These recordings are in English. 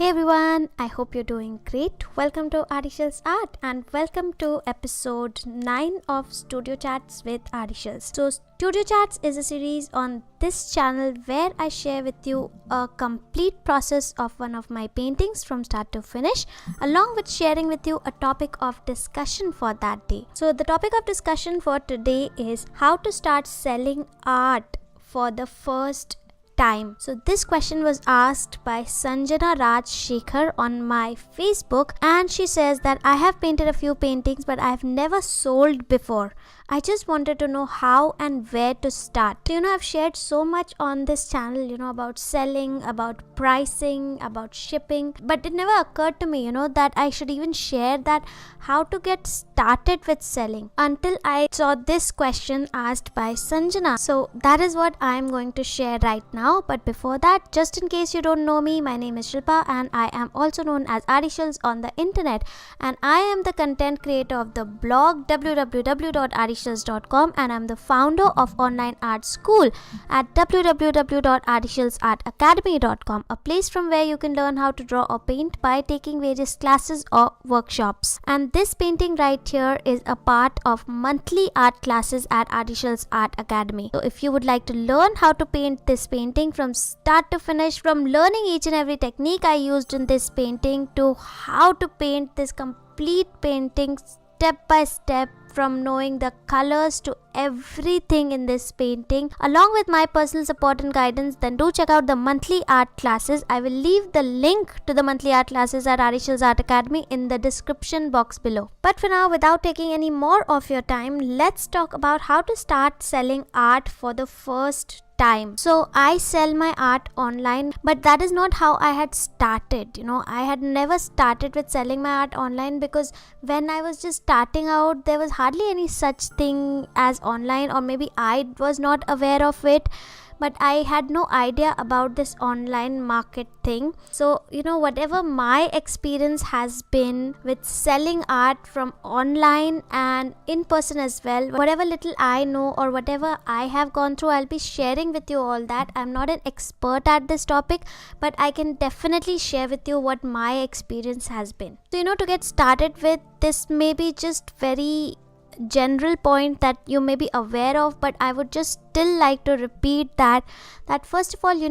Hey everyone, I hope you're doing great. Welcome to Artyshils Art and welcome to episode 9 of Studio Chats with Artyshils. So Studio Chats is a series on this channel where I share with you a complete process of one of my paintings from start to finish, along with sharing with you a topic of discussion for that day. So the topic of discussion for today is how to start selling art for the first time. So this question was asked by Sanjana Raj Shekhar on my Facebook, and she says that I have painted a few paintings but I have never sold before. I just wanted to know how and where to start. So, I've shared so much on this channel, about selling, about pricing, about shipping, but it never occurred to me, that I should even share that how to get started with selling until I saw this question asked by Sanjana. So that is what I'm going to share right now. But before that, just in case you don't know me, my name is Shilpa and I am also known as Artyshils on the internet, and I am the content creator of the blog www.artyshils.com, and I'm the founder of online art school at www.artyshilsartacademy.com, a place from where you can learn how to draw or paint by taking various classes or workshops. And this painting right here is a part of monthly art classes at Artyshils Art Academy. So if you would like to learn how to paint this painting from start to finish, from learning each and every technique I used in this painting to how to paint this complete painting step by step, from knowing the colors to everything in this painting, along with my personal support and guidance, then do check out the monthly art classes. I will leave the link to the monthly art classes at Artyshils Art Academy in the description box below. But for now, without taking any more of your time, let's talk about how to start selling art for the first time. So I sell my art online, but that is not how I had started. I had never started with selling my art online because when I was just starting out, there was hardly any such thing as online, or maybe I was not aware of it. But I had no idea about this online market thing. So, whatever my experience has been with selling art from online and in person as well, whatever little I know or whatever I have gone through, I'll be sharing with you all that. I'm not an expert at this topic, but I can definitely share with you what my experience has been. So, to get started with, this may be just very general point that you may be aware of, but I would just still like to repeat that first of all, you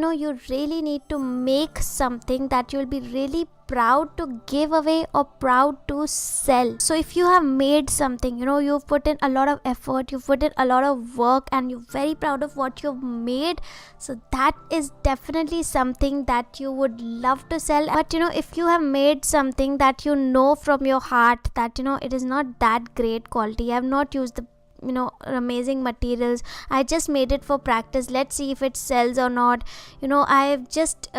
really need to make something that you'll be really proud to give away or proud to sell. So if you have made something, you've put in a lot of effort, you've put in a lot of work, and you're very proud of what you've made, so that is definitely something that you would love to sell. But if you have made something that from your heart that it is not that great quality, you have not used the amazing materials, I just made it for practice, let's see if it sells or not, I've just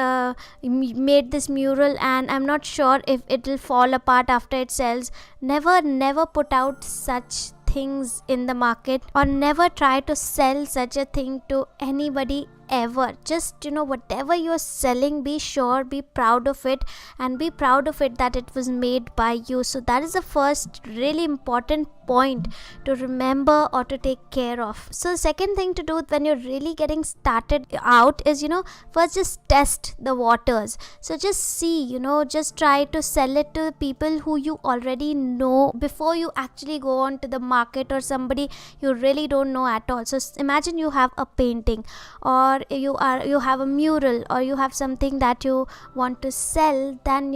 made this mural and I'm not sure if it will fall apart after it sells. Never put out such things in the market, or never try to sell such a thing to anybody ever. Just whatever you're selling, be sure, be proud of it, and be proud of it that it was made by you. So that is the first really important point to remember or to take care of. So the second thing to do when you're really getting started out is first just test the waters. So just see, just try to sell it to people who you already know before you actually go on to the market or somebody you really don't know at all. So imagine you have a painting, or you have a mural, or you have something that you want to sell, then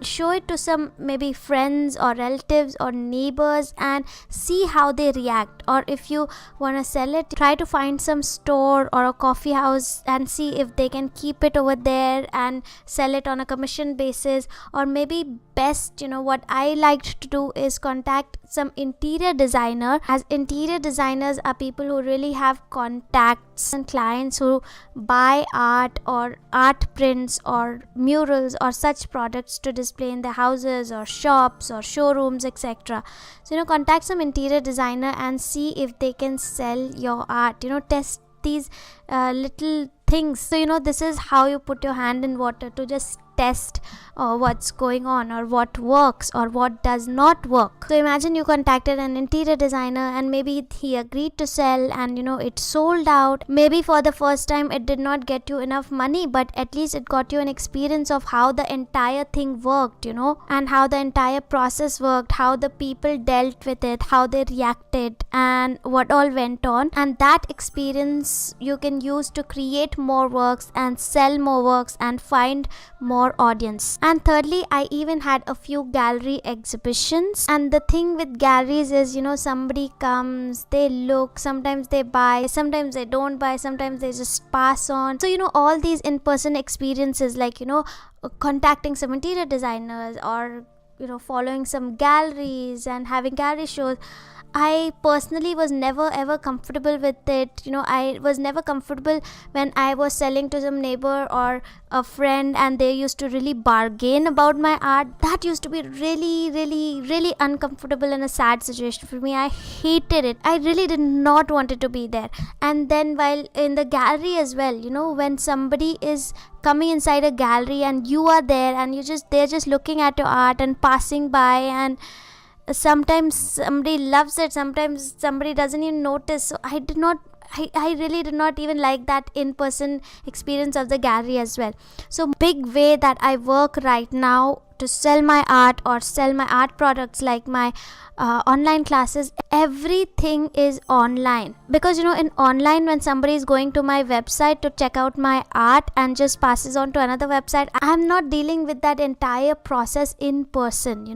show it to some maybe friends or relatives or neighbors and see how they react. Or if you want to sell it, try to find some store or a coffee house and see if they can keep it over there and sell it on a commission basis. Or maybe best, what I liked to do is contact some interior designer, as interior designers are people who really have contacts and clients who buy art or art prints or murals or such products to display in their houses or shops or showrooms, etc. So contact some interior designer and see if they can sell your art. Test these little things. So this is how you put your hand in water, to just test what's going on, or what works or what does not work. So imagine you contacted an interior designer and maybe he agreed to sell, and it sold out. Maybe for the first time it did not get you enough money, but at least it got you an experience of how the entire thing worked, and how the entire process worked, how the people dealt with it, how they reacted, and what all went on. And that experience you can use to create more works and sell more works and find more audience. And thirdly, I even had a few gallery exhibitions. And the thing with galleries is, somebody comes, they look, sometimes they buy, sometimes they don't buy, sometimes they just pass on. So, all these in-person experiences, like, contacting some interior designers, or, following some galleries and having gallery shows, I personally was never ever comfortable with it. I was never comfortable when I was selling to some neighbor or a friend and they used to really bargain about my art. That used to be really, really, really uncomfortable and a sad situation for me. I hated it. I really did not want it to be there. And then while in the gallery as well, when somebody is coming inside a gallery and you are there and they're just looking at your art and passing by, and sometimes somebody loves it, sometimes somebody doesn't even notice. So I really did not even like that in-person experience of the gallery as well. So big way that I work right now to sell my art or sell my art products, like my online classes, everything is online. Because in online, when somebody is going to my website to check out my art and just passes on to another website, I'm not dealing with that entire process in person.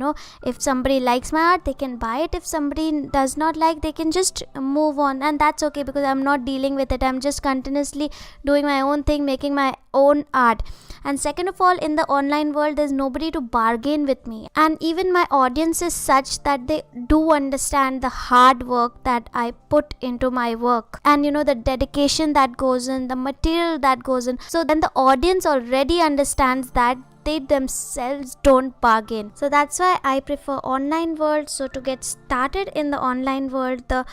If somebody likes my art, they can buy it. If somebody does not like, they can just move on, and that's okay, because I'm not dealing with it. I'm just continuously doing my own thing, making my own art. And second of all, in the online world, there's nobody to bargain with me. And even my audience is such that they do understand the hard work that I put into my work, and the dedication that goes in, the material that goes in. So then the audience already understands that they themselves don't bargain. So that's why I prefer online world. So to get started in the online world, the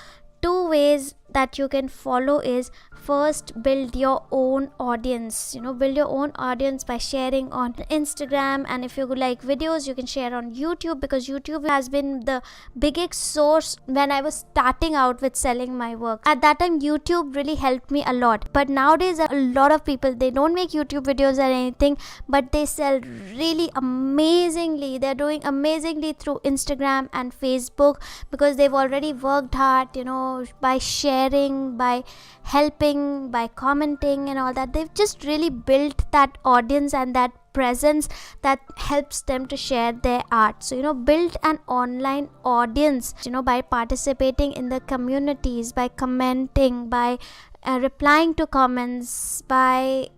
two ways that you can follow is, first, build your own audience. Build your own audience by sharing on Instagram, and if you like videos, you can share on YouTube, because YouTube has been the biggest source when I was starting out with selling my work. At that time, YouTube really helped me a lot. But nowadays, a lot of people, they don't make YouTube videos or anything, but they sell really amazingly. They're doing amazingly through Instagram and Facebook, because they've already worked hard, by sharing, by helping, by commenting and all that. They've just really built that audience and that presence that helps them to share their art. So build an online audience, by participating in the communities, by commenting, by replying to comments, by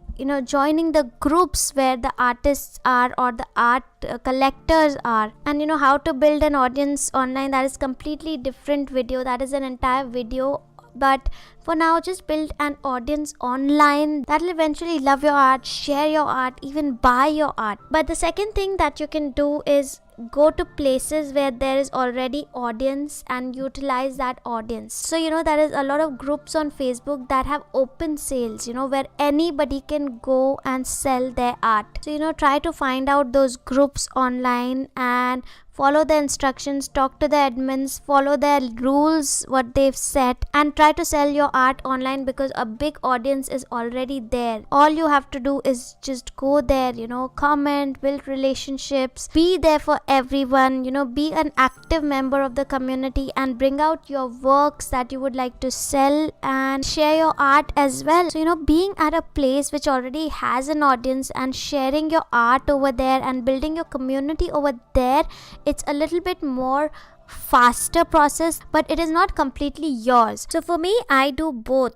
joining the groups where the artists are or the art collectors are. And how to build an audience online, that is completely different video. That is an entire video. But for now, just build an audience online that will eventually love your art, share your art, even buy your art. But the second thing that you can do is go to places where there is already audience and utilize that audience. So there is a lot of groups on Facebook that have open sales, where anybody can go and sell their art. So try to find out those groups online and follow the instructions, talk to the admins, follow their rules, what they've set, and try to sell your art online, because a big audience is already there. All you have to do is just go there, comment, build relationships, be there for everyone, be an active member of the community, and bring out your works that you would like to sell and share your art as well. So being at a place which already has an audience and sharing your art over there and building your community over there, it's a little bit more faster process, but it is not completely yours. So for me, I do both.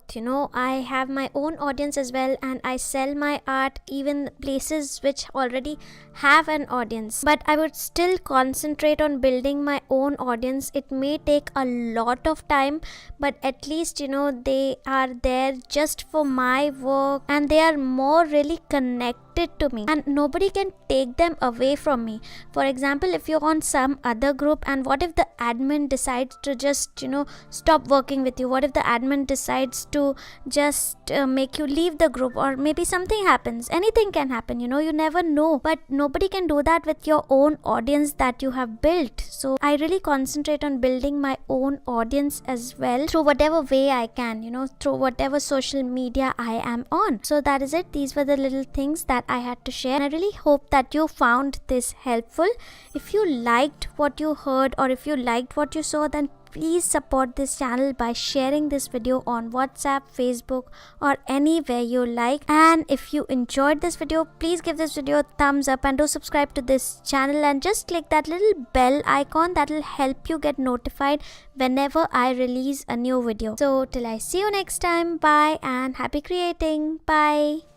I have my own audience as well, and I sell my art even places which already have an audience. But I would still concentrate on building my own audience. It may take a lot of time, but at least they are there just for my work, and they are more really connected connected to me and nobody can take them away from me. For example, if you're on some other group and what if the admin decides to just stop working with you? What if the admin decides to just make you leave the group, or maybe something happens? Anything can happen, you never know. But nobody can do that with your own audience that you have built. So I really concentrate on building my own audience as well through whatever way I can, through whatever social media I am on. So that is it. These were the little things that I had to share. And I really hope that you found this helpful. If you liked what you heard or if you liked what you saw, then please support this channel by sharing this video on WhatsApp, Facebook, or anywhere you like. And if you enjoyed this video, please give this video a thumbs up and do subscribe to this channel and just click that little bell icon. That will help you get notified whenever I release a new video. So till I see you next time, bye and happy creating. Bye.